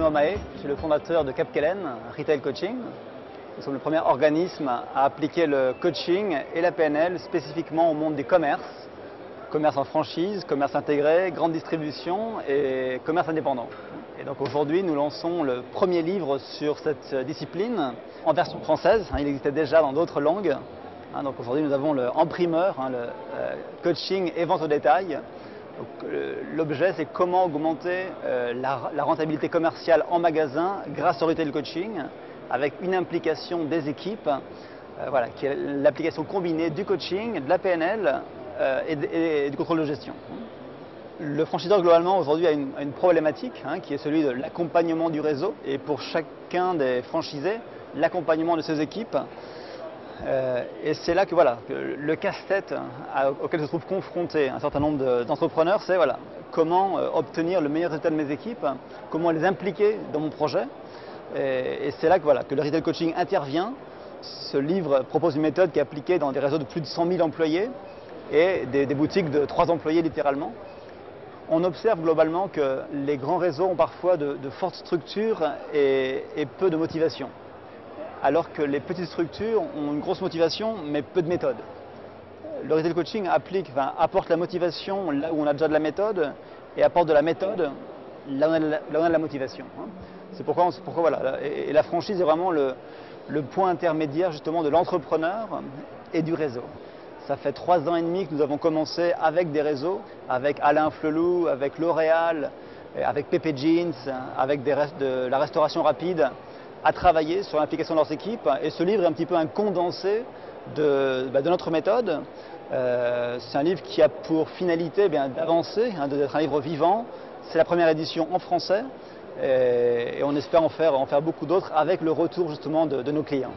Benoît Mahé, je suis le fondateur de Capkellen Retail Coaching. Nous sommes le premier organisme à appliquer le coaching et la PNL spécifiquement au monde des commerces. Commerce en franchise, commerce intégré, grande distribution et commerce indépendant. Et donc aujourd'hui, nous lançons le premier livre sur cette discipline en version française. Il existait déjà dans d'autres langues. Donc aujourd'hui, nous avons en primeur le coaching et vente au détail. L'objet, c'est comment augmenter la rentabilité commerciale en magasin grâce au retail coaching avec une implication des équipes, qui est l'application combinée du coaching, de la PNL et du contrôle de gestion. Le franchiseur globalement aujourd'hui a une problématique qui est celui de l'accompagnement du réseau et pour chacun des franchisés, l'accompagnement de ses équipes. Et c'est là que le casse-tête auquel se trouvent confrontés un certain nombre d'entrepreneurs, c'est comment obtenir le meilleur résultat de mes équipes, comment les impliquer dans mon projet. Et c'est là que le retail coaching intervient. Ce livre propose une méthode qui est appliquée dans des réseaux de plus de 100 000 employés et des boutiques de 3 employés littéralement. On observe globalement que les grands réseaux ont parfois de fortes structures et peu de motivation. Alors que les petites structures ont une grosse motivation mais peu de méthode. Le retail coaching apporte la motivation là où on a déjà de la méthode et apporte de la méthode là où on a de la motivation. C'est pourquoi et la franchise est vraiment le point intermédiaire justement de l'entrepreneur et du réseau. Ça fait 3 ans et demi que nous avons commencé avec des réseaux, avec Alain Flelou, avec L'Oréal, avec Pepe Jeans, avec de la restauration rapide, à travailler sur l'implication de leurs équipes. Et ce livre est un petit peu un condensé de notre méthode. C'est un livre qui a pour finalité d'avancer, d'être un livre vivant. C'est la première édition en français et on espère en faire beaucoup d'autres avec le retour justement de nos clients.